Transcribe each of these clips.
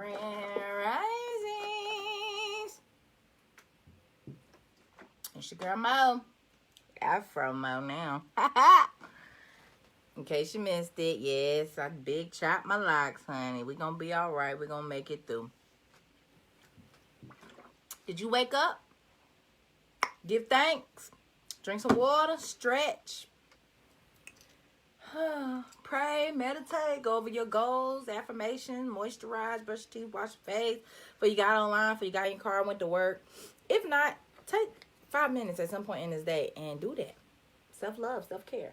Grand Risings. It's your girl Mo. Afro Mo now. In case you missed it, yes, I big chop my locks, honey. We're going to be all right. We're going to make it through. Did you wake up? Give thanks. Drink some water. Stretch. Pray, meditate, go over your goals, affirmation, moisturize, brush your teeth, wash your face. Before you got online, before you got in your car, went to work. If not, take 5 minutes at some point in this day and do that. Self-love, self-care.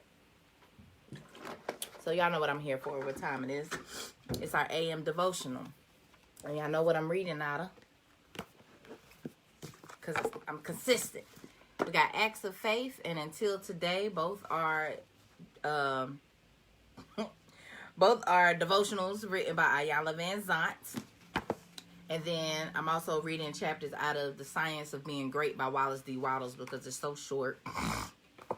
So y'all know what I'm here for, what time it is. It's our AM devotional. And y'all know what I'm reading out of. Because I'm consistent. We got Acts of Faith and Until Today. Both are devotionals written by Iyanla Vanzant. And then I'm also reading chapters out of The Science of Being Great by Wallace Wattles because it's so short.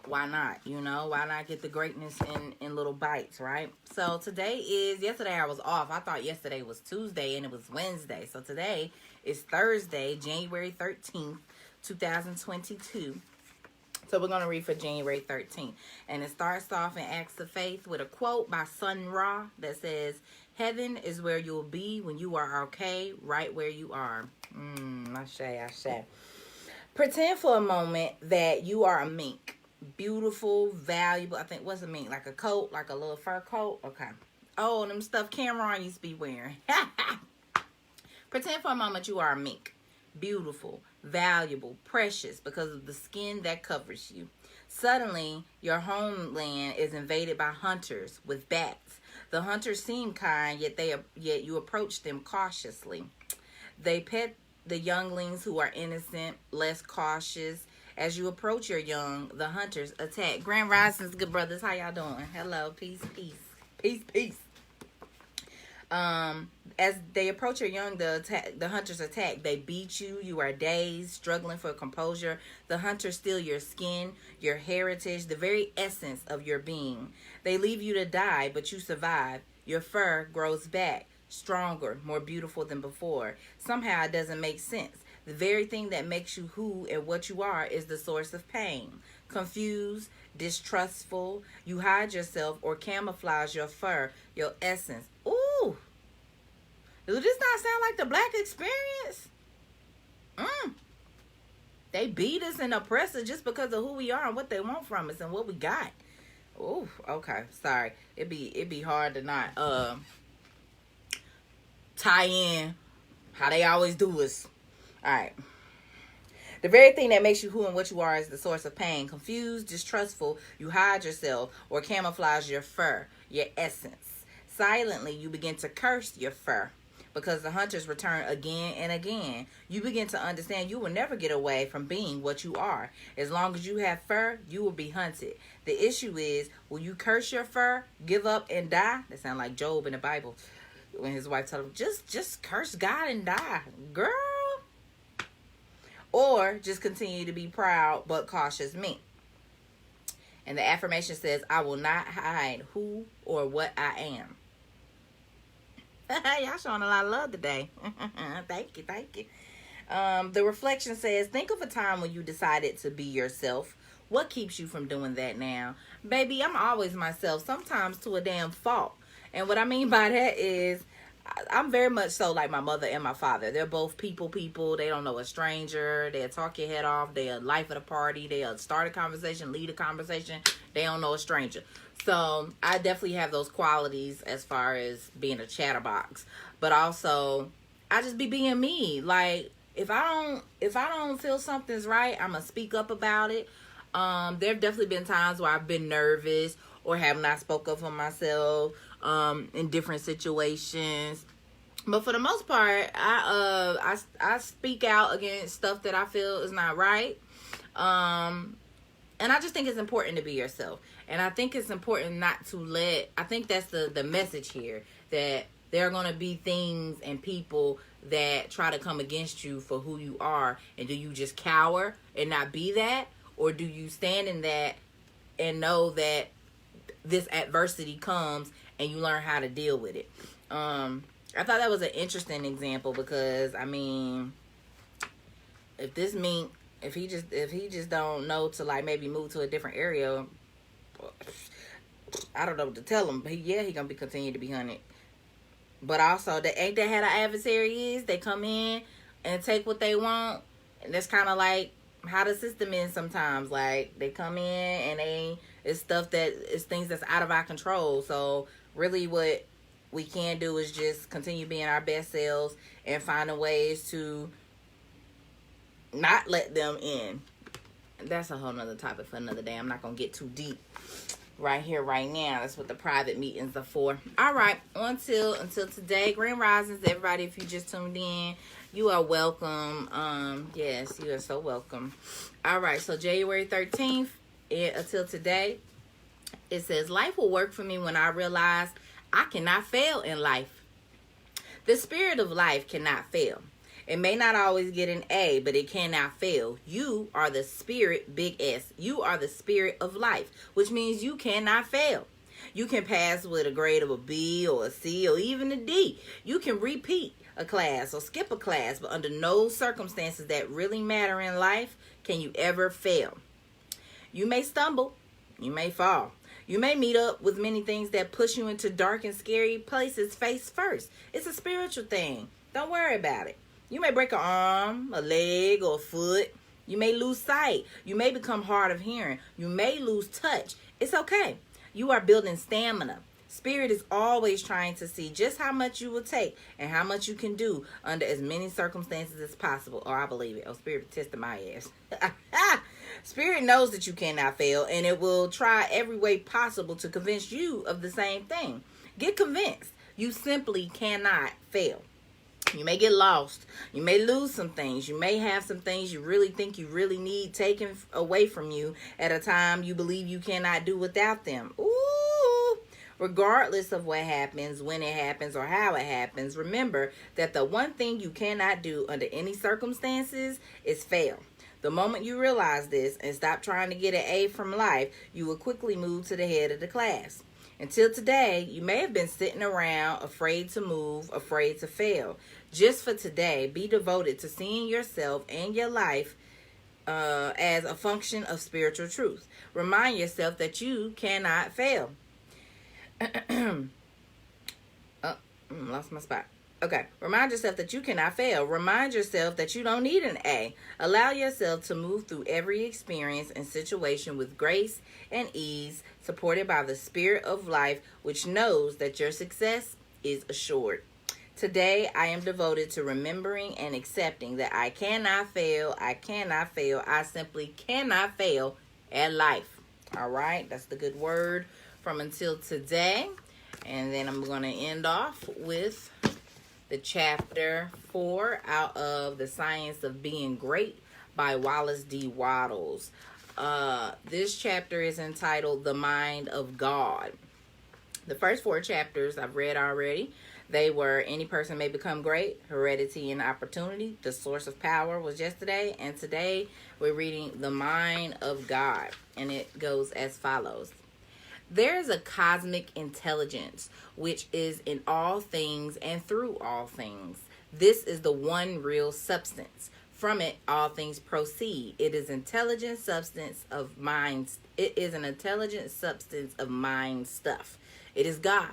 Why not? You know, why not get the greatness in little bites, right? So yesterday I was off. I thought yesterday was Tuesday and it was Wednesday. So today is Thursday, January 13th, 2022. So we're going to read for January 13th. And it starts off in Acts of Faith with a quote by Sun Ra that says, "Heaven is where you'll be when you are okay, right where you are." Ashe. Pretend for a moment that you are a mink. Beautiful, valuable. I think, what's a mink? Like a coat? Like a little fur coat? Okay. Oh, them stuff Cameron used to be wearing. Pretend for a moment you are a mink. Beautiful, valuable, precious because of the skin that covers you. Suddenly, your homeland is invaded by hunters with bats. The hunters seem kind, yet you approach them cautiously. They pet the younglings who are innocent, less cautious. As you approach your young, the hunters attack. Grand Risings, good brothers. How y'all doing? Hello, peace, peace. Peace, peace. As they approach your young, the hunters attack. They beat you. You are dazed, struggling for composure. The hunters steal your skin, your heritage, the very essence of your being. They leave you to die, but you survive. Your fur grows back, stronger, more beautiful than before. Somehow it doesn't make sense. The very thing that makes you who and what you are is the source of pain. Confused, distrustful, you hide yourself or camouflage your fur, your essence. Ooh! Does this not sound like the black experience? They beat us and oppress us just because of who we are and what they want from us and what we got. Ooh, okay. Sorry. It'd be hard to not tie in how they always do us. All right. The very thing that makes you who and what you are is the source of pain. Confused, distrustful, you hide yourself or camouflage your fur, your essence. Silently, you begin to curse your fur because the hunters return again and again. You begin to understand you will never get away from being what you are. As long as you have fur, you will be hunted. The issue is, will you curse your fur, give up, and die? That sounds like Job in the Bible when his wife told him, just curse God and die. Girl. Or just continue to be proud but cautious me. And the affirmation says, I will not hide who or what I am. Y'all showing a lot of love today. Thank you. The reflection says, think of a time when you decided to be yourself. What keeps you from doing that now? Baby, I'm always myself, sometimes to a damn fault. And what I mean by that is, I'm very much so like my mother and my father. They're both people. They don't know a stranger. They'll talk your head off. They'll life of the party. They'll start a conversation, lead a conversation. They don't know a stranger. So I definitely have those qualities as far as being a chatterbox. But also, I just be being me. Like, if I don't feel something's right, I'm going to speak up about it. There have definitely been times where I've been nervous or have not spoke up for myself in different situations. But for the most part, I speak out against stuff that I feel is not right. And I just think it's important to be yourself. And I think it's important not to I think that's the message here, that there are going to be things and people that try to come against you for who you are. And do you just cower and not be that? Or do you stand in that and know that this adversity comes and you learn how to deal with it? I thought that was an interesting example because, I mean, if this mink, if he just don't know to like maybe move to a different area, I don't know what to tell him. But he gonna be continue to be hunted. But also, ain't that how the adversary is? They come in and take what they want. And that's kind of like how the system is sometimes. Like, they come in and it's things that's out of our control. So really what we can do is just continue being our best selves and finding ways to not let them in. That's a whole nother topic for another day. I'm not going to get too deep right here, right now. That's what the private meetings are for. All right. Until today, Grand Risings, everybody, if you just tuned in, you are welcome. Yes, you are so welcome. All right. So January 13th until today, it says, life will work for me when I realize I cannot fail in life. The spirit of life cannot fail. It may not always get an A, but it cannot fail. You are the spirit, big S. You are the spirit of life, which means you cannot fail. You can pass with a grade of a B or a C or even a D. You can repeat a class or skip a class, but under no circumstances that really matter in life can you ever fail. You may stumble. You may fall. You may meet up with many things that push you into dark and scary places face first. It's a spiritual thing. Don't worry about it. You may break an arm, a leg, or a foot. You may lose sight. You may become hard of hearing. You may lose touch. It's okay. You are building stamina. Spirit is always trying to see just how much you will take and how much you can do under as many circumstances as possible. Oh, I believe it. Oh, Spirit tested my ass. Spirit knows that you cannot fail, and it will try every way possible to convince you of the same thing. Get convinced. You simply cannot fail. You may get lost. You may lose some things. You may have some things you really think you really need taken away from you at a time you believe you cannot do without them. Ooh! Regardless of what happens, when it happens, or how it happens, remember that the one thing you cannot do under any circumstances is fail. The moment you realize this and stop trying to get an A from life, you will quickly move to the head of the class. Until today, you may have been sitting around afraid to move, afraid to fail. Just for today, be devoted to seeing yourself and your life as a function of spiritual truth. Remind yourself that you cannot fail. Lost my spot. Okay. Remind yourself that you cannot fail. Remind yourself that you don't need an A. Allow yourself to move through every experience and situation with grace and ease, supported by the spirit of life, which knows that your success is assured. Today, I am devoted to remembering and accepting that I cannot fail. I cannot fail. I simply cannot fail at life. All right. That's the good word from until today. And then I'm going to end off with the chapter 4 out of The Science of Being Great by Wallace D. Wattles. This chapter is entitled The Mind of God. The first 4 chapters I've read already. They were Any Person May Become Great, Heredity and Opportunity, The Source of Power was yesterday, and today we're reading The Mind of God, and it goes as follows. There is a cosmic intelligence which is in all things and through all things. This is the one real substance. From it, all things proceed. It is intelligent substance of mind. It is an intelligent substance of mind stuff. It is God.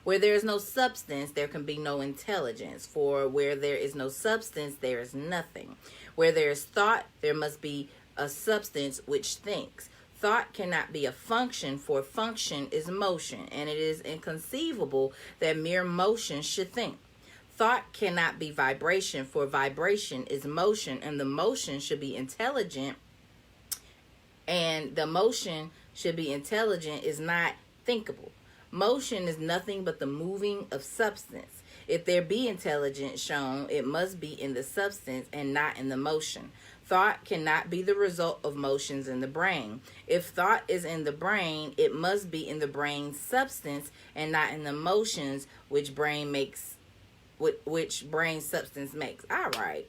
Where there is no substance, there can be no intelligence. For where there is no substance, there is nothing. Where there is thought, there must be a substance which thinks. Thought cannot be a function, for function is motion, and it is inconceivable that mere motion should think. Thought cannot be vibration, for vibration is motion, and the motion should be intelligent, and the motion should be intelligent is not thinkable. Motion is nothing but the moving of substance. If there be intelligence shown, it must be in the substance and not in the motion. Thought cannot be the result of motions in the brain. If thought is in the brain, it must be in the brain's substance and not in the motions which brain substance makes. All right.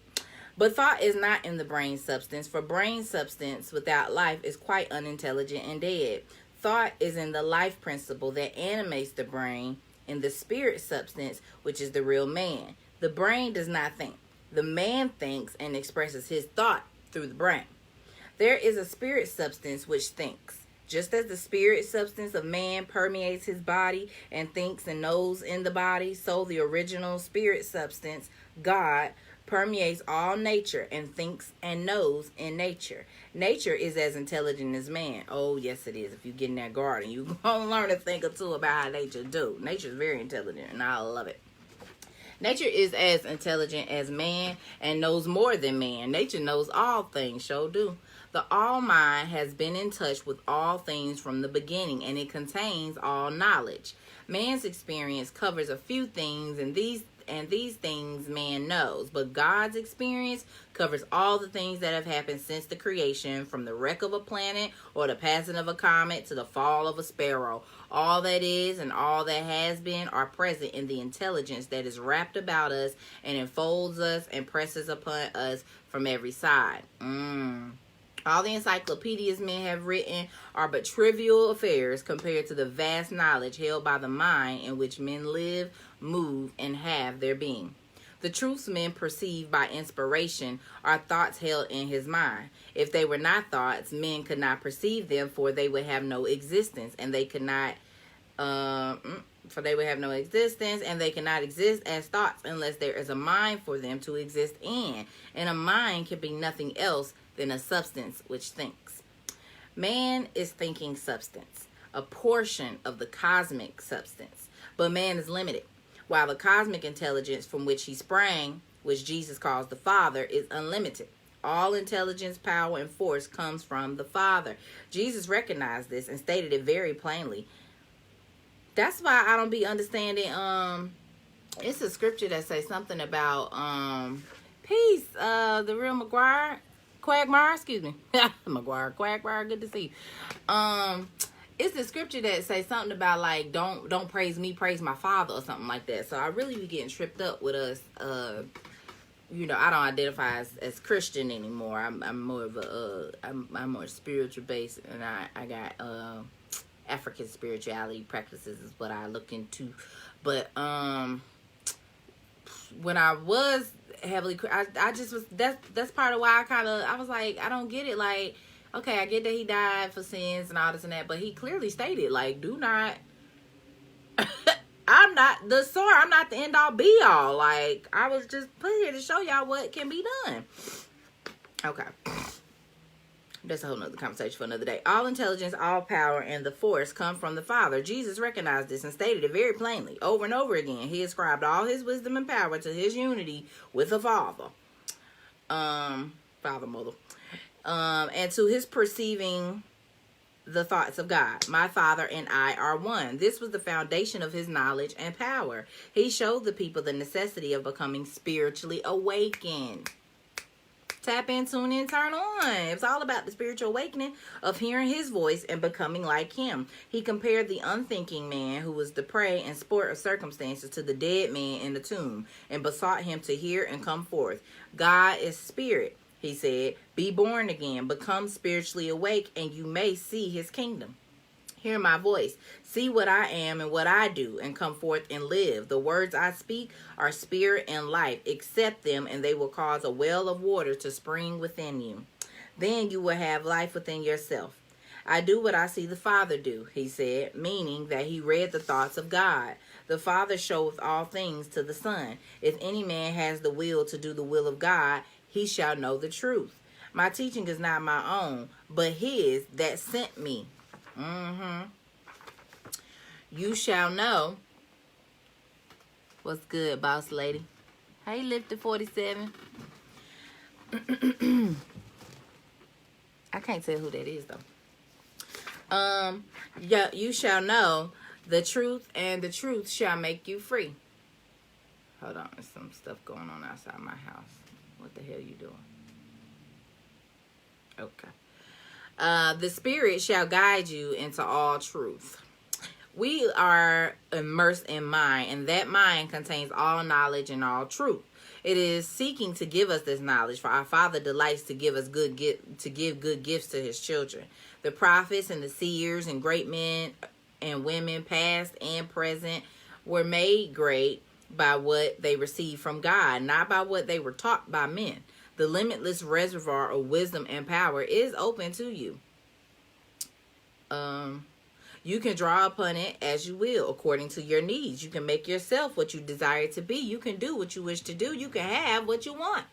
But thought is not in the brain substance, for brain substance without life is quite unintelligent and dead. Thought is in the life principle that animates the brain in the spirit substance, which is the real man. The brain does not think. The man thinks and expresses his thought through the brain. There is a spirit substance which thinks. Just as the spirit substance of man permeates his body and thinks and knows in the body, so the original spirit substance, God, permeates all nature and thinks and knows in nature. Nature is as intelligent as man. Oh, yes, it is. If you get in that garden, you're going to learn a thing or two about how nature do. Nature is very intelligent, and I love it. Nature is as intelligent as man and knows more than man. Nature knows all things, sure do. The all mind has been in touch with all things from the beginning, and it contains all knowledge. Man's experience covers a few things, and these things man knows, but God's experience covers all the things that have happened since the creation, from the wreck of a planet or the passing of a comet to the fall of a sparrow. All that is and all that has been are present in the intelligence that is wrapped about us and enfolds us and presses upon us from every side. All the encyclopedias men have written are but trivial affairs compared to the vast knowledge held by the mind in which men live, move, and have their being. The truths men perceive by inspiration are thoughts held in his mind. If they were not thoughts, men could not perceive them, for they would have no existence, and they cannot exist as thoughts unless there is a mind for them to exist in. And a mind can be nothing else than a substance which thinks. Man is thinking substance, a portion of the cosmic substance, but man is limited, while the cosmic intelligence from which he sprang, which Jesus calls the Father, is unlimited. All intelligence, power, and force comes from the Father. Jesus recognized this and stated it very plainly. That's why I don't be understanding. It's a scripture that says something about peace. The real Quagmire, excuse me. Quagmire, good to see you. It's the scripture that says something about like don't praise me, praise my Father, or something like that. So I really be getting tripped up with us. I don't identify as Christian anymore. I'm more of I'm more spiritual based, and I got African spirituality practices is what I look into. But when I was heavily, I just was, that's part of why I was like, I don't get it. Like, okay, I get that he died for sins and all this and that, but he clearly stated, like, do not, I'm not the end all be all. Like, I was just put here to show y'all what can be done. Okay. That's a whole nother conversation for another day. All intelligence, all power, and the force come from the Father. Jesus recognized this and stated it very plainly over and over again. He ascribed all his wisdom and power to his unity with the Father. Father, mother. And to his perceiving the thoughts of God. My Father and I are one. This was the foundation of his knowledge and power. He showed the people the necessity of becoming spiritually awakened. Tap in, tune in, turn on. It's all about the spiritual awakening of hearing his voice and becoming like him. He compared the unthinking man who was the prey and sport of circumstances to the dead man in the tomb and besought him to hear and come forth. God is spirit, he said. Be born again, become spiritually awake, and you may see his kingdom. Hear my voice. See what I am and what I do, and come forth and live. The words I speak are spirit and life. Accept them, and they will cause a well of water to spring within you. Then you will have life within yourself. I do what I see the Father do, he said, meaning that he read the thoughts of God. The Father showeth all things to the Son. If any man has the will to do the will of God, he shall know the truth. My teaching is not my own, but his that sent me. You shall know. What's good, boss lady? Hey, Lifted 47. I can't tell who that is though. Yeah, you shall know the truth, and the truth shall make you free. Hold on, there's some stuff going on outside my house. What the hell you doing? Okay. The Spirit shall guide you into all truth. We are immersed in mind, and that mind contains all knowledge and all truth. It is seeking to give us this knowledge, for our Father delights to give us good gifts to his children. The prophets and the seers and great men and women, past and present, were made great by what they received from God, not by what they were taught by men. The limitless reservoir of wisdom and power is open to you. You can draw upon it as you will, according to your needs. You can make yourself what you desire to be. You can do what you wish to do. You can have what you want.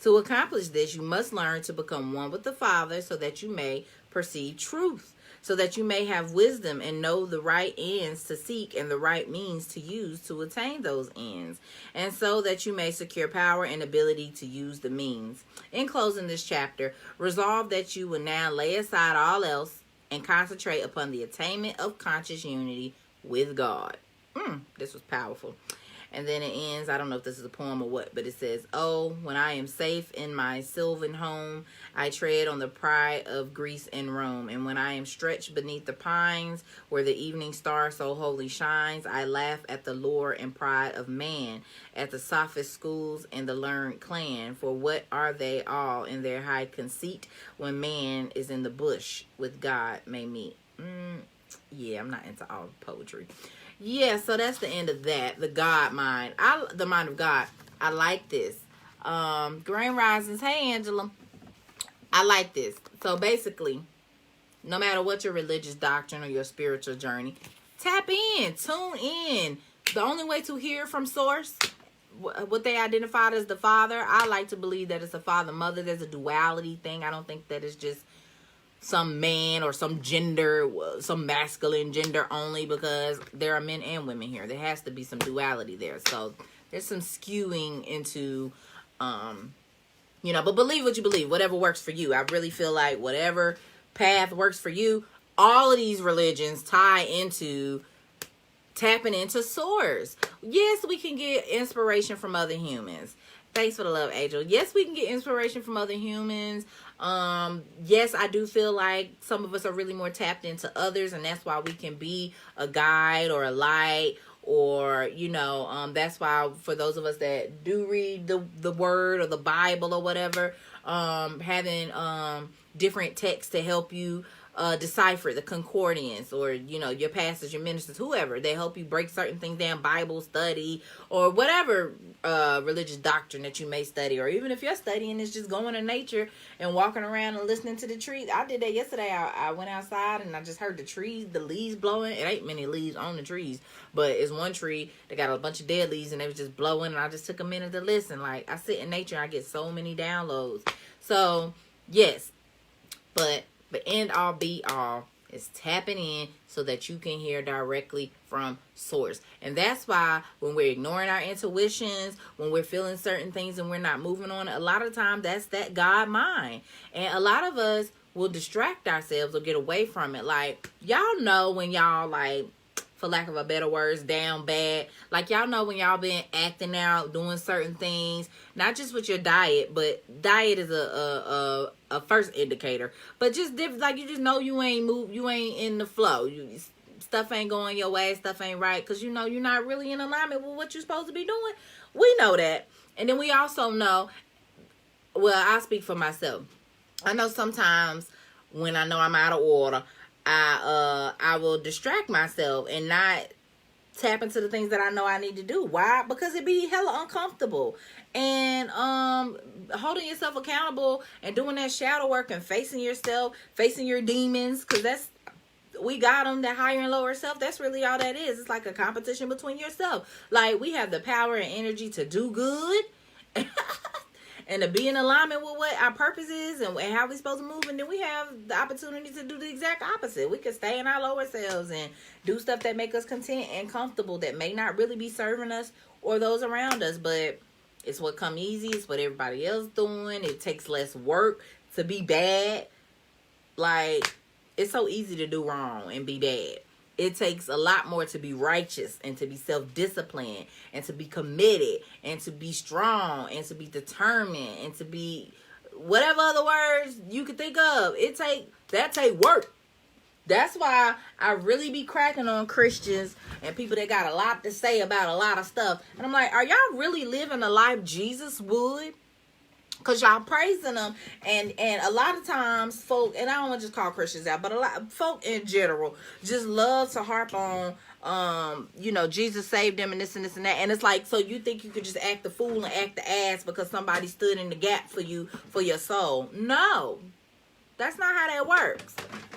To accomplish this, you must learn to become one with the Father so that you may perceive truth, so that you may have wisdom and know the right ends to seek and the right means to use to attain those ends, and so that you may secure power and ability to use the means. In closing this chapter, resolve that you will now lay aside all else and concentrate upon the attainment of conscious unity with God. This was powerful. And then it ends, I don't know if this is a poem or what, but it says, "Oh, when I am safe in my sylvan home, I tread on the pride of Greece and Rome. And when I am stretched beneath the pines, where the evening star so wholly shines, I laugh at the lure and pride of man, at the sophist schools and the learned clan. For what are they all in their high conceit, when man is in the bush with God may meet?" Yeah, I'm not into all poetry. Yeah, so that's the end of that. The God mind. The mind of God. I like this. Grand Risings. Hey, Angela. I like this. So basically, no matter what your religious doctrine or your spiritual journey, tap in, tune in. The only way to hear from source, what they identified as the Father, I like to believe that it's a father-mother. There's a duality thing. I don't think that it's just some man or some gender, some masculine gender only, because there are men and women here. There has to be some duality there. So there's some skewing into, but believe what you believe, whatever works for you. I really feel like whatever path works for you, all of these religions tie into tapping into source. Yes, we can get inspiration from other humans. Thanks for the love, Angel. Yes, we can get inspiration from other humans. Yes, I do feel like some of us are really more tapped into others, and that's why we can be a guide or a light, or, that's why for those of us that do read the word or the Bible or whatever, having different texts to help you decipher the concordance, or your pastors, your ministers, whoever, they help you break certain things down, Bible study or whatever religious doctrine that you may study, or even if you're studying is just going to nature and walking around and listening to the trees. I did that yesterday. I went outside and I just heard the trees, the leaves blowing. It ain't many leaves on the trees, but it's one tree that got a bunch of dead leaves and they was just blowing, and I just took a minute to listen. Like, I sit in nature and I get so many downloads. So yes, but end all be all is tapping in so that you can hear directly from source. And that's why when we're ignoring our intuitions, when we're feeling certain things and we're not moving on, a lot of times that's that God mind. And a lot of us will distract ourselves or get away from it. Like, y'all know when y'all, like, for lack of a better words, down bad. Like, y'all know when y'all been acting out, doing certain things, not just with your diet, but diet is a first indicator. But just like, you just know you ain't in the flow. Stuff ain't going your way, stuff ain't right, because you're not really in alignment with what you're supposed to be doing. We know that. And then we also know, well, I'll speak for myself. I know sometimes when I know I'm out of order, I will distract myself and not tap into the things that I know I need to do. Why? Because it be hella uncomfortable. And holding yourself accountable and doing that shadow work and facing yourself, facing your demons, because we got them, that higher and lower self. That's really all that is. It's like a competition between yourself. Like, we have the power and energy to do good and to be in alignment with what our purpose is and how we're supposed to move. And then we have the opportunity to do the exact opposite. We can stay in our lower selves and do stuff that make us content and comfortable, that may not really be serving us or those around us. But it's what come easy. It's what everybody else doing. It takes less work to be bad. Like, it's so easy to do wrong and be bad. It takes a lot more to be righteous and to be self-disciplined and to be committed and to be strong and to be determined and to be whatever other words you could think of. That take work. That's why I really be cracking on Christians and people that got a lot to say about a lot of stuff. And I'm like, are y'all really living the life Jesus would? Cause y'all praising them, and a lot of times folk, and I don't want to just call Christians out, but a lot of folk in general just love to harp on, Jesus saved them and this and this and that, and it's like, so you think you could just act the fool and act the ass because somebody stood in the gap for you, for your soul? No, that's not how that works.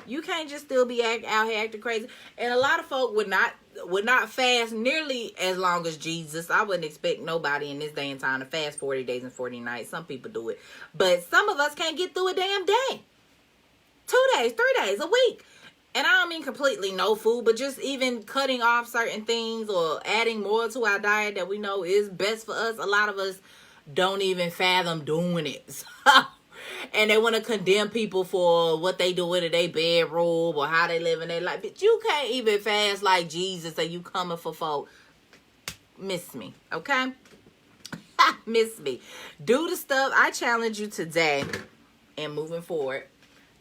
You can't just still be out here acting crazy. And a lot of folk would not fast nearly as long as Jesus. I wouldn't expect nobody in this day and time to fast 40 days and 40 nights. Some people do it. But some of us can't get through a damn day. 2 days, 3 days, a week. And I don't mean completely no food, but just even cutting off certain things or adding more to our diet that we know is best for us. A lot of us don't even fathom doing it. And they want to condemn people for what they do in their bedroom or how they live in their life. But you can't even fast like Jesus and you coming for folk. Miss me, okay? Miss me. Do the stuff. I challenge you today and moving forward.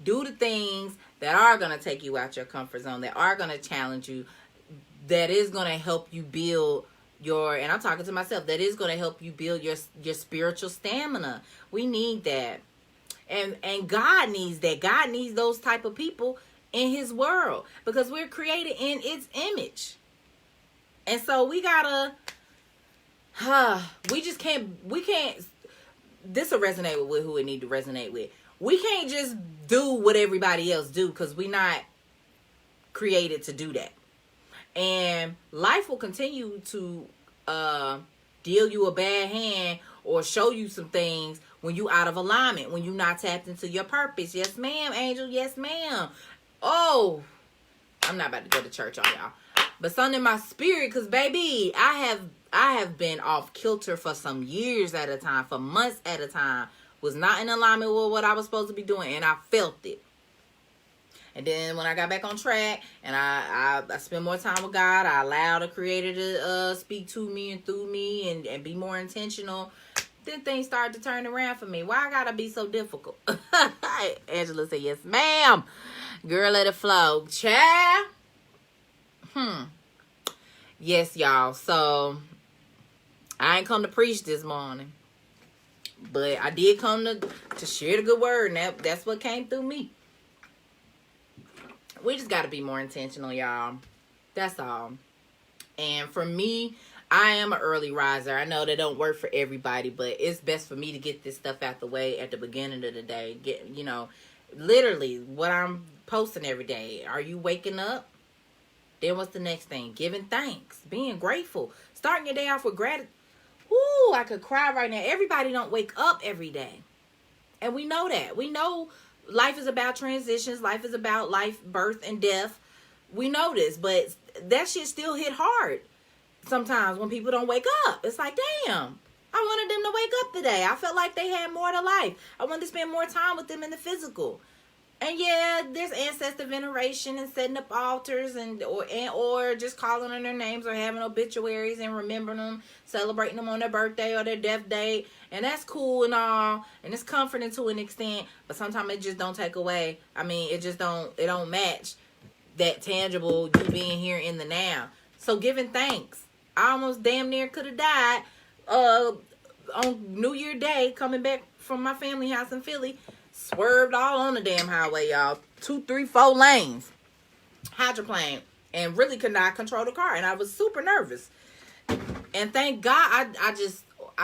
Do the things that are going to take you out your comfort zone, that are going to challenge you, that is going to help you build your, and I'm talking to myself, that is going to help you build your spiritual stamina. We need that. And God needs that. God needs those type of people in his world because we're created in its image. And so we gotta, we can't, this will resonate with who it need to resonate with. We can't just do what everybody else do because we're not created to do that. And life will continue to deal you a bad hand or show you some things when you out of alignment, when you're not tapped into your purpose. Yes, ma'am, Angel. Yes, ma'am. Oh, I'm not about to go to church on y'all. But something in my spirit, because, baby, I have been off kilter for some years at a time, for months at a time. Was not in alignment with what I was supposed to be doing, and I felt it. And then when I got back on track and I spent more time with God, I allowed the Creator to speak to me and through me and be more intentional. Then things started to turn around for me. Why I gotta be so difficult? Angela said, yes, ma'am. Girl, let it flow. Child. Yes, y'all. So, I ain't come to preach this morning. But I did come to share the good word. And that's what came through me. We just got to be more intentional, y'all. That's all. And for me, I am an early riser. I know that don't work for everybody, but it's best for me to get this stuff out the way at the beginning of the day. Get, literally what I'm posting every day. Are you waking up? Then what's the next thing? Giving thanks. Being grateful. Starting your day off with gratitude. Ooh, I could cry right now. Everybody don't wake up every day. And we know that. We know life is about transitions. Life is about life, birth, and death. We know this, but that shit still hit hard sometimes when people don't wake up. It's like, damn, I wanted them to wake up today. I felt like they had more to life. I wanted to spend more time with them in the physical. And yeah, there's ancestor veneration and setting up altars or just calling on their names or having obituaries and remembering them, celebrating them on their birthday or their death day. And that's cool and all. And it's comforting to an extent. But sometimes it just don't take away. I mean, it don't match that tangible you being here in the now. So giving thanks. I almost damn near could have died on New Year Day coming back from my family house in Philly. Swerved all on the damn highway, y'all. 2, 3, 4 lanes. Hydroplane. And really could not control the car. And I was super nervous. And thank God, I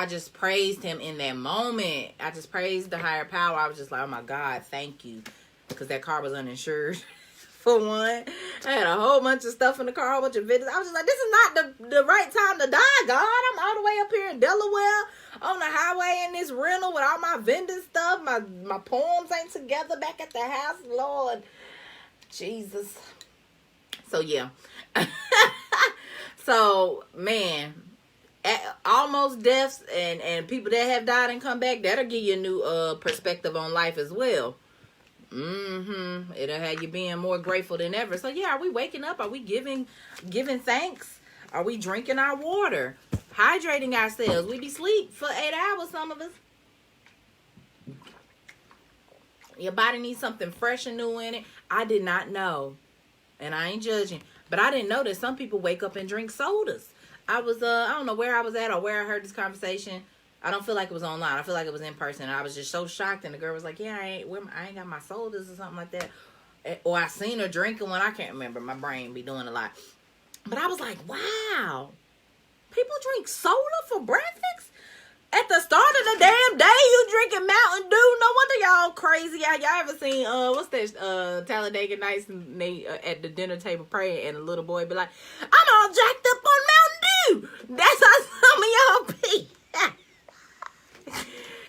just praised him in that moment. I just praised the higher power. I was just like, oh my God, thank you. Because that car was uninsured. For one, I had a whole bunch of stuff in the car, a whole bunch of videos. I was just like, this is not the right time to die, God. I'm all the way up here in Delaware on the highway in this rental with all my vending stuff. My poems ain't together back at the house. Lord Jesus. So, yeah. So, man, almost deaths and people that have died and come back, that'll give you a new perspective on life as well. It'll have you being more grateful than ever. So yeah, are we waking up? Are we giving thanks? Are we drinking our water? Hydrating ourselves? We be asleep for 8 hours, some of us. Your body needs something fresh and new in it. I did not know. And I ain't judging. But I didn't know that some people wake up and drink sodas. I was I don't know where I was at or where I heard this conversation. I don't feel like it was online. I feel like it was in person. And I was just so shocked. And the girl was like, yeah, I ain't got my sodas or something like that. Or I seen her drinking one. I can't remember. My brain be doing a lot. But I was like, wow. People drink soda for breakfast? At the start of the damn day, you drinking Mountain Dew? No wonder y'all crazy. Y'all ever seen, what's that, Talladega Nights, and they at the dinner table praying, and the little boy be like, I'm all jacked up on Mountain Dew. That's how some of y'all be.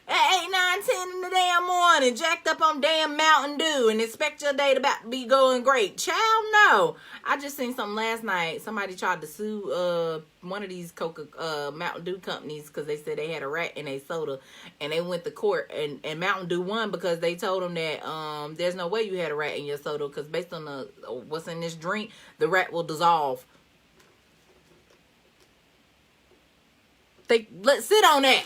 At 8, 9, 10 in the damn morning, jacked up on damn Mountain Dew, and expect your day to about be going great. Child, no. I just seen something last night. Somebody tried to sue one of these Mountain Dew companies because they said they had a rat in a soda, and they went to court, and Mountain Dew won because they told them that there's no way you had a rat in your soda because based on the what's in this drink, the rat will dissolve. Let's sit on that.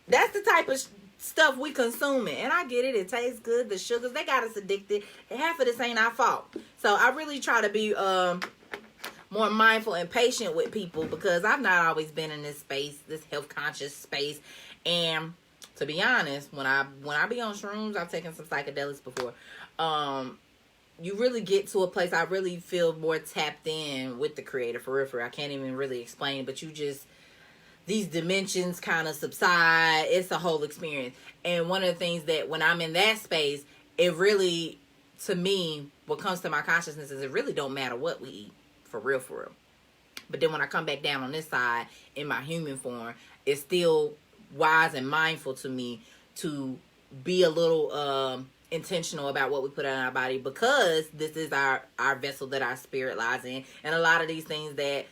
That's the type of stuff we consuming. And I get it. It tastes good. The sugars, they got us addicted. And half of this ain't our fault. So I really try to be more mindful and patient with people because I've not always been in this space, this health conscious space. And to be honest, when I be on shrooms, I've taken some psychedelics before. You really get to a place I really feel more tapped in with the creator for real. I can't even really explain, but you just, these dimensions kind of subside. It's a whole experience. And one of the things that when I'm in that space, it really, to me, what comes to my consciousness is it really don't matter what we eat. For real. But then when I come back down on this side in my human form, it's still wise and mindful to me to be a little intentional about what we put in our body because this is our vessel that our spirit lies in. And a lot of these things that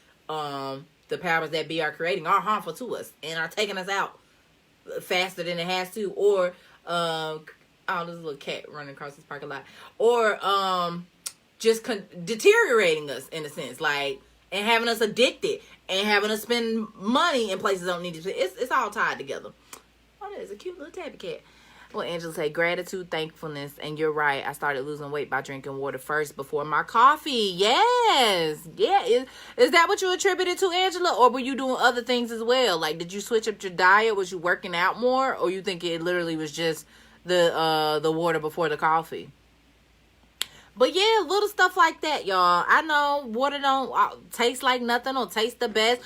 the powers that be are creating are harmful to us and are taking us out faster than it has to, or this little cat running across this parking lot, or just deteriorating us in a sense, like, and having us addicted and having us spend money in places don't need to. It's all tied together. Oh, there's a cute little tabby cat. Well, Angela said, gratitude, thankfulness, and you're right. I started losing weight by drinking water first before my coffee. Yes. Yeah. Is that what you attributed to, Angela? Or were you doing other things as well? Like, did you switch up your diet? Was you working out more? Or you think it literally was just the water before the coffee? But yeah, little stuff like that, y'all. I know water don't taste like nothing or taste the best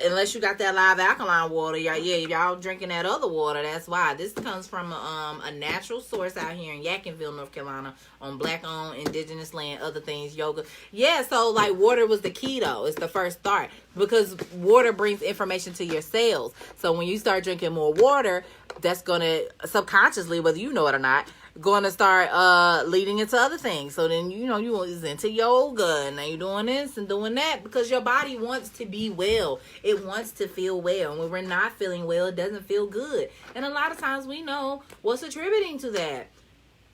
unless you got that live alkaline water. Y'all drinking that other water. That's why. This comes from a natural source out here in Yadkinville, North Carolina, on black-owned indigenous land, other things, yoga. Yeah, so like water was the key though. It's the first start because water brings information to your cells. So when you start drinking more water, that's going to subconsciously, whether you know it or not, going to start leading into other things. So then you was into yoga and now you're doing this and doing that because your body wants to be well. It wants to feel well. And when we're not feeling well, it doesn't feel good. And a lot of times we know what's attributing to that.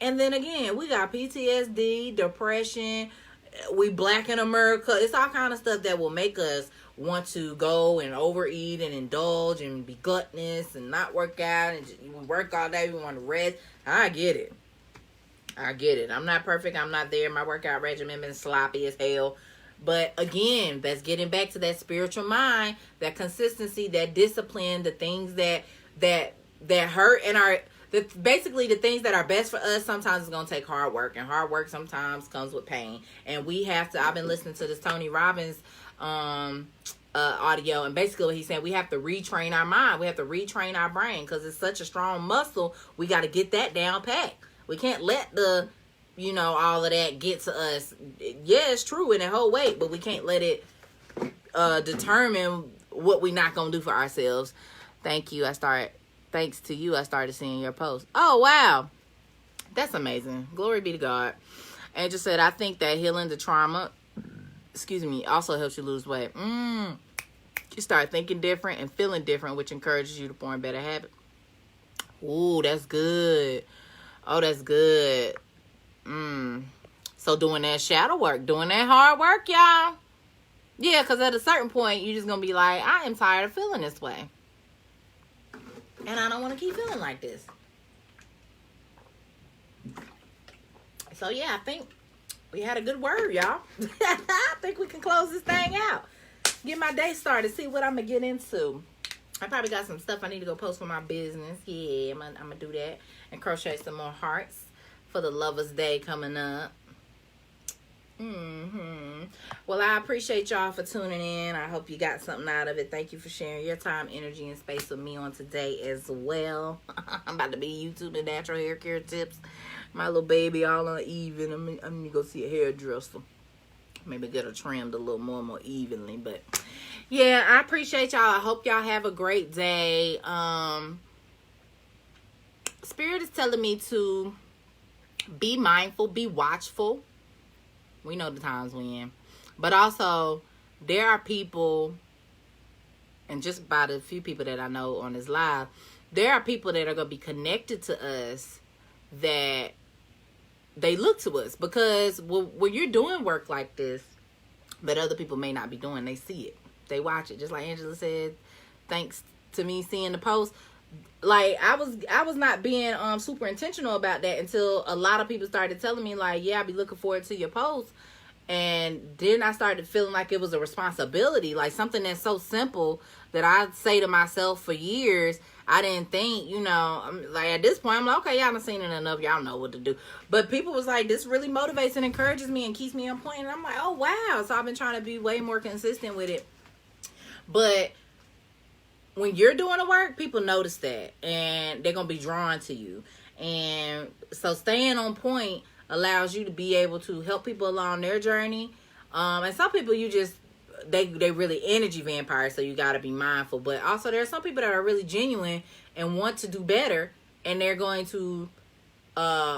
And then again, we got PTSD, depression, we black in America. It's all kind of stuff that will make us want to go and overeat and indulge and be gluttonous and not work out and we work all day, we want to rest. I get it. I'm not perfect. I'm not there. My workout regimen been sloppy as hell. But again, that's getting back to that spiritual mind, that consistency, that discipline, the things that hurt and basically the things that are best for us sometimes is going to take hard work. And hard work sometimes comes with pain. And we have to, I've been listening to this Tony Robbins audio, and basically what he's saying, we have to retrain our mind, we have to retrain our brain because it's such a strong muscle. We got to get that down pat. We can't let all of that get to us. Yeah, it's true in a whole way, but we can't let it determine what we're not gonna do for ourselves. Thanks to you, I started seeing your post. Oh wow, that's amazing. Glory be to God. Angel said, I think that healing the trauma also helps you lose weight. You start thinking different and feeling different, which encourages you to form better habits. Ooh, that's good. Oh, that's good. So doing that shadow work, doing that hard work, y'all. Yeah, because at a certain point, you're just going to be like, I am tired of feeling this way. And I don't want to keep feeling like this. So, yeah, I think we had a good word, y'all. I think we can close this thing out. Get my day started. See what I'm going to get into. I probably got some stuff I need to go post for my business. Yeah, I'm gonna do that. And crochet some more hearts for the Lover's Day coming up. Well, I appreciate y'all for tuning in. I hope you got something out of it. Thank you for sharing your time, energy, and space with me on today as well. I'm about to be YouTubing natural hair care tips. My little baby all uneven. I'm gonna go see a hairdresser. Maybe get her trimmed a little more evenly. But yeah, I appreciate y'all. I hope y'all have a great day. Spirit is telling me to be mindful, be watchful. We know the times we in. But also, there are people, and just about a few people that I know on this live, there are people that are going to be connected to us that they look to us. Because when you're doing work like this, that other people may not be doing, they see it. They watch it. Just like Angela said, thanks to me seeing the post. Like, I was not being super intentional about that until a lot of people started telling me, like, yeah, I'll be looking forward to your post. And then I started feeling like it was a responsibility, like something that's so simple that I say to myself for years. I didn't think, like at this point, I'm like, okay, y'all done seen it enough. Y'all know what to do. But people was like, this really motivates and encourages me and keeps me on point. And I'm like, oh, wow. So I've been trying to be way more consistent with it. But when you're doing the work, people notice that and they're going to be drawn to you. And so staying on point allows you to be able to help people along their journey. And some people they really energy vampires, so you got to be mindful. But also there are some people that are really genuine and want to do better, and they're going to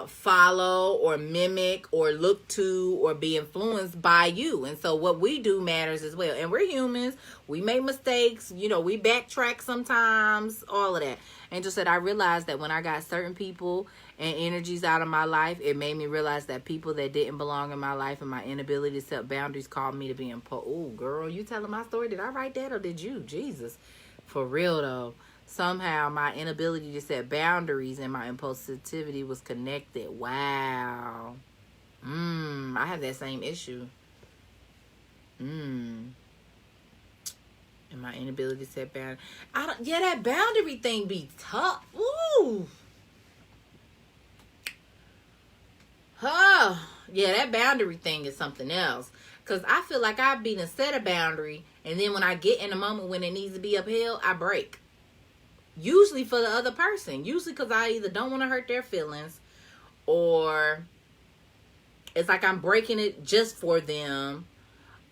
follow or mimic or look to or be influenced by you. And so what we do matters as well. And we're humans. We make mistakes. We backtrack sometimes, all of that. Angel said, I realized that when I got certain people and energies out of my life, it made me realize that people that didn't belong in my life and my inability to set boundaries called me to be imposed. Oh, girl, you telling my story? Did I write that or did you? Jesus. For real, though. Somehow my inability to set boundaries and my impulsivity was connected. Wow. I have that same issue. And my inability to set boundaries. That boundary thing be tough. Ooh. Yeah, that boundary thing is something else. Because I feel like I've been to set a boundary, and then when I get in a moment when it needs to be upheld, I break. Usually for the other person. Usually because I either don't want to hurt their feelings, or it's like I'm breaking it just for them,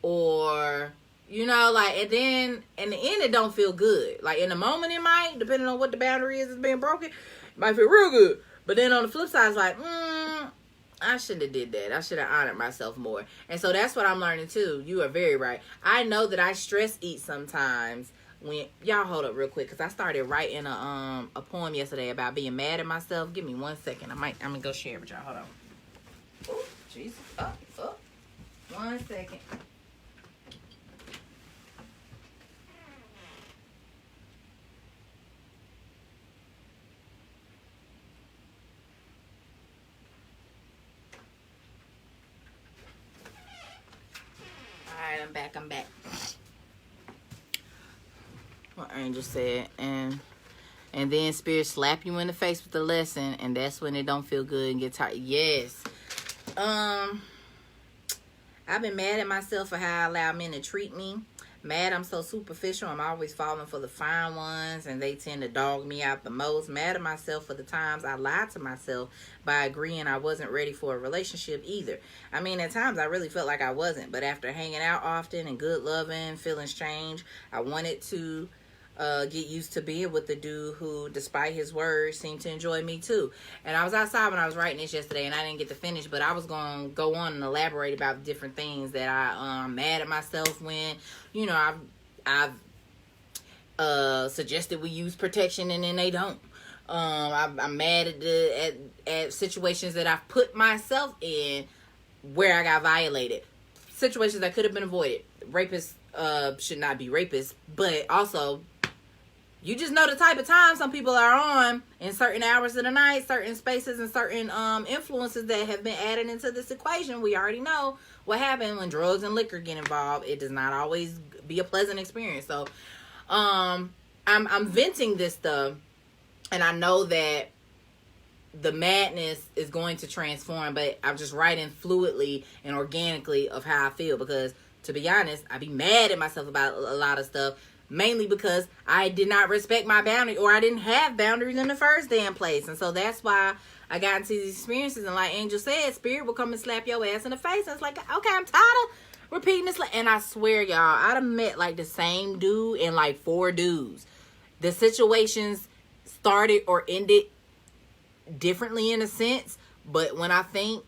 or, and then in the end it don't feel good. Like in the moment it might, depending on what the boundary is that's being broken, it might feel real good. But then on the flip side, it's like, I shouldn't have did that. I should have honored myself more. And so that's what I'm learning too. You are very right. I know that I stress eat sometimes. When y'all hold up real quick, because I started writing a poem yesterday about being mad at myself. Give me 1 second. I'm gonna go share it with y'all. Hold on. Oh, Jesus. Up. 1 second. Alright, I'm back. What Angel said, and then Spirit slap you in the face with the lesson, and that's when it don't feel good and get tired. Yes. I've been mad at myself for how I allow men to treat me. Mad I'm so superficial. I'm always falling for the fine ones, and they tend to dog me out the most. Mad at myself for the times I lied to myself by agreeing I wasn't ready for a relationship either. I mean, at times I really felt like I wasn't, but after hanging out often and good loving, feelings change. I wanted to get used to being with the dude who, despite his words, seemed to enjoy me too. And I was outside when I was writing this yesterday, and I didn't get to finish, but I was going to go on and elaborate about different things that I'm mad at myself when, I've suggested we use protection and then they don't. I'm mad at situations that I've put myself in where I got violated. Situations that could have been avoided. Rapists should not be rapists, but also you just know the type of time some people are on in certain hours of the night, certain spaces, and certain influences that have been added into this equation. We already know what happened when drugs and liquor get involved. It does not always be a pleasant experience. So I'm venting this stuff, and I know that the madness is going to transform, but I'm just writing fluidly and organically of how I feel, because to be honest, I be mad at myself about a lot of stuff, mainly because I did not respect my boundary, or I didn't have boundaries in the first damn place. And so that's why I got into these experiences. And like Angel said, spirit will come and slap your ass in the face. And it's like, okay, I'm tired of repeating this. And I swear, y'all, I'd have met like the same dude and like 4 dudes. The situations started or ended differently in a sense, but when I think,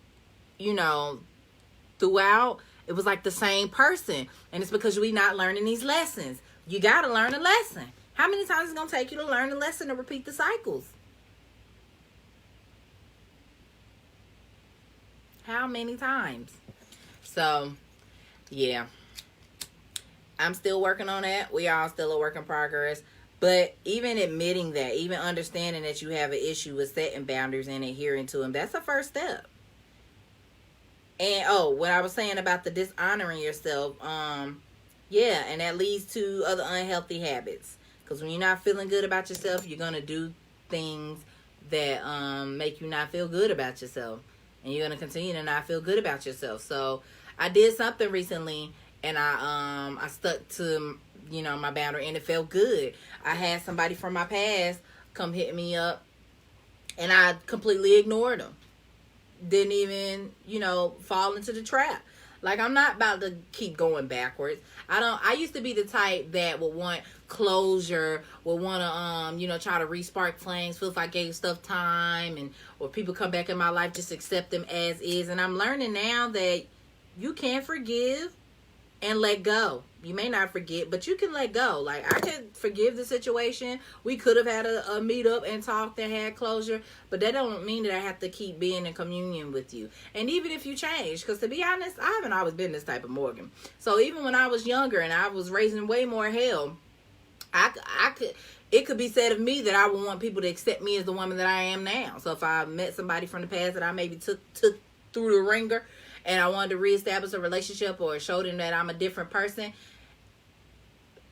throughout, it was like the same person. And it's because we not learning these lessons. You got to learn a lesson. How many times is it going to take you to learn a lesson and repeat the cycles? How many times? So, yeah. I'm still working on that. We all still a work in progress. But even admitting that, even understanding that you have an issue with setting boundaries and adhering to them, that's the first step. And, what I was saying about the dishonoring yourself, yeah, and that leads to other unhealthy habits. Because when you're not feeling good about yourself, you're going to do things that make you not feel good about yourself. And you're going to continue to not feel good about yourself. So I did something recently, and I stuck to, my boundary, and it felt good. I had somebody from my past come hit me up, and I completely ignored them. Didn't even, fall into the trap. Like, I'm not about to keep going backwards. I used to be the type that would want closure, would want to, try to re-spark flames, feel if I gave stuff time, or people come back in my life, just accept them as is. And I'm learning now that you can forgive and let go. You may not forget, but you can let go. Like, I could forgive the situation. We could have had a meet up and talked and had closure, but that don't mean that I have to keep being in communion with you. And even if you change, because to be honest, I haven't always been this type of Morgan. So even when I was younger and I was raising way more hell, it could be said of me that I would want people to accept me as the woman that I am now. So if I met somebody from the past that I maybe took through the ringer, and I wanted to reestablish a relationship or show them that I'm a different person,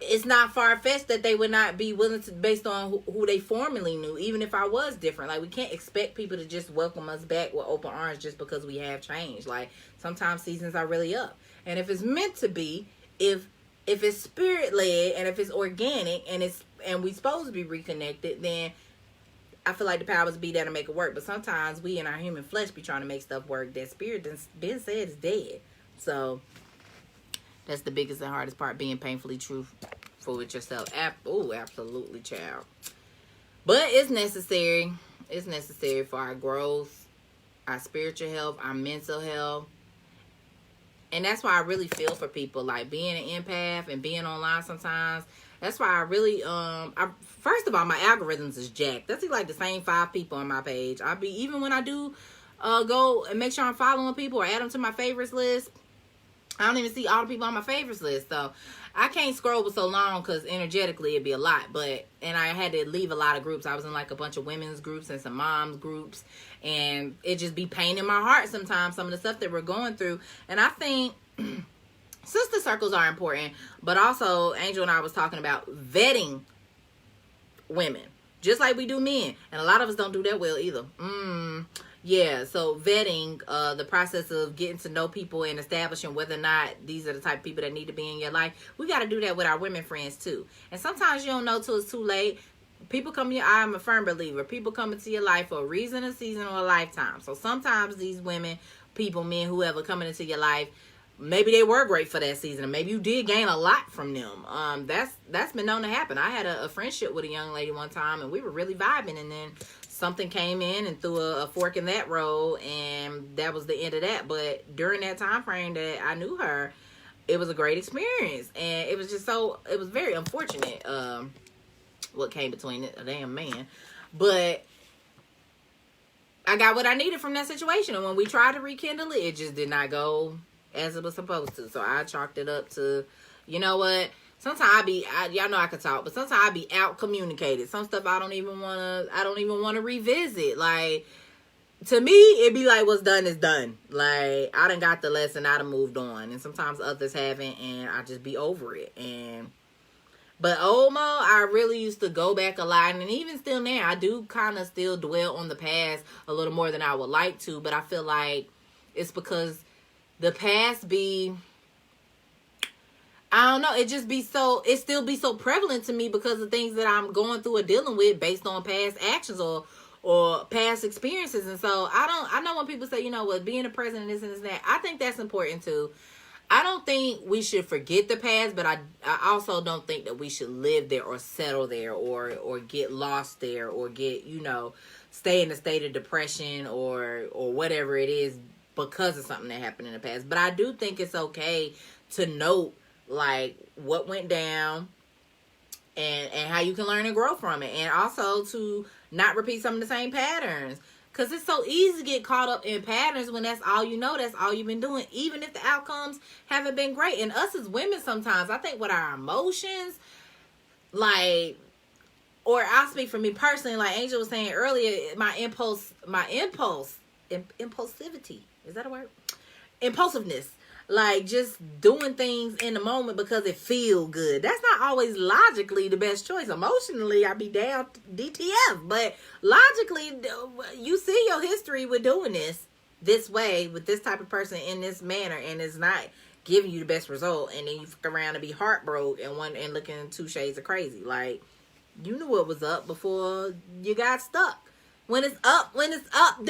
it's not far-fetched that they would not be willing to, based on who they formerly knew, even if I was different. Like, we can't expect people to just welcome us back with open arms just because we have changed. Like, sometimes seasons are really up. And if it's meant to be, if it's spirit-led and if it's organic and we supposed to be reconnected, then I feel like the powers be there to make it work. But sometimes we in our human flesh be trying to make stuff work that spirit has been said is dead. So that's the biggest and hardest part, being painfully truthful with yourself. Absolutely, child. But it's necessary. It's necessary for our growth, our spiritual health, our mental health. And that's why I really feel for people, like being an empath and being online sometimes. That's why I really, first of all, my algorithms is jacked. That's like the same 5 people on my page. Even when I do go and make sure I'm following people or add them to my favorites list, I don't even see all the people on my favorites list. So I can't scroll for so long because energetically it'd be a lot. And I had to leave a lot of groups. I was in like a bunch of women's groups and some moms groups. And it just be pain in my heart sometimes, some of the stuff that we're going through. And I think sister circles are important. But also, Angel and I was talking about vetting women. Just like we do men. And a lot of us don't do that well either. Yeah, so vetting, the process of getting to know people and establishing whether or not these are the type of people that need to be in your life. We got to do that with our women friends too. And sometimes you don't know till it's too late. People come in I'm a firm believer. People come into your life for a reason, a season, or a lifetime. So sometimes these women, people, men, whoever coming into your life, maybe they were great for that season. And maybe you did gain a lot from them. That's been known to happen. I had a friendship with a young lady one time, and we were really vibing. And then something came in and threw a fork in that road, and that was the end of that. But during that time frame that I knew her, it was a great experience. And it was just it was very unfortunate what came between it, a damn man. But I got what I needed from that situation. And when we tried to rekindle it, it just did not go as it was supposed to. So I chalked it up to, you know what? Sometimes y'all know I can talk, but sometimes I be out communicated. Some stuff I don't even want to revisit. Like, to me, it be like, what's done is done. Like, I done got the lesson, I done moved on. And sometimes others haven't, and I just be over it. But Omo, I really used to go back a lot. And even still now, I do kind of still dwell on the past a little more than I would like to. But I feel like it's because the past be... I don't know. It still be so prevalent to me because of things that I'm going through or dealing with based on past actions or past experiences. And so I know when people say, you know what, being a president, this and this and that, I think that's important too. I don't think we should forget the past, but I also don't think that we should live there or settle there or get lost there or get, stay in a state of depression or whatever it is because of something that happened in the past. But I do think it's okay to note like what went down and how you can learn and grow from it, and also to not repeat some of the same patterns, because it's so easy to get caught up in patterns when that's all you know, that's all you've been doing, even if the outcomes haven't been great. And us as women, sometimes I think with our emotions, like, or I'll speak for me personally, like Angel was saying earlier, my impulsivity, is that a word? Impulsiveness. Like, just doing things in the moment because it feel good. That's not always logically the best choice. Emotionally, I'd be down DTF. But logically, you see your history with doing this way, with this type of person in this manner, and it's not giving you the best result. And then you fuck around and be heartbroken and looking 2 shades of crazy. Like, you knew what was up before you got stuck. When it's up, then it's up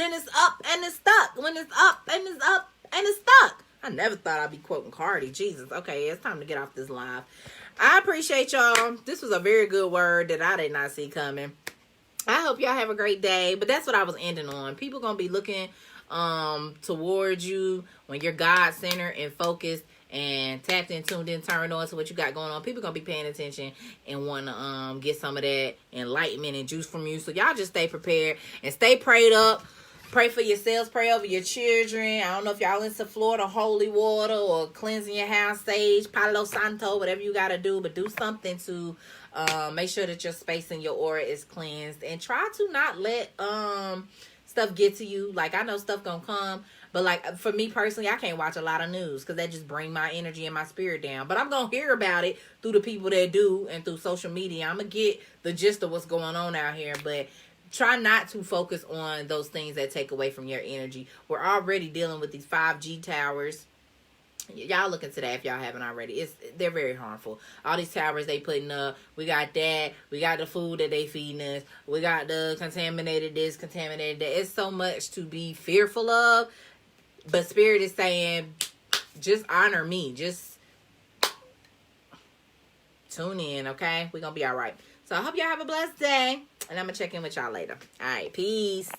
and it's stuck. When it's up and it's up and it's stuck. I never thought I'd be quoting Cardi. Jesus. Okay, it's time to get off this live. I appreciate y'all. This was a very good word that I did not see coming. I hope y'all have a great day. But that's what I was ending on. People going to be looking towards you when you're God-centered and focused and tapped in, tuned in, turned on to what you got going on. People going to be paying attention and want to get some of that enlightenment and juice from you. So y'all just stay prepared and stay prayed up. Pray for yourselves. Pray over your children. I don't know if y'all into Florida holy water or cleansing your house, sage, Palo Santo, whatever you got to do. But do something to make sure that your space and your aura is cleansed. And try to not let stuff get to you. Like, I know stuff gonna come. But, like, for me personally, I can't watch a lot of news because that just bring my energy and my spirit down. But I'm going to hear about it through the people that do and through social media. I'm going to get the gist of what's going on out here. But try not to focus on those things that take away from your energy. We're already dealing with these 5G towers. Y'all look into that if y'all haven't already. They're very harmful. All these towers they putting up. We got that. We got the food that they feeding us. We got the contaminated this, contaminated that. It's so much to be fearful of. But Spirit is saying, just honor me. Just tune in, okay? We're going to be all right. So I hope y'all have a blessed day. And I'm going to check in with y'all later. All right, peace.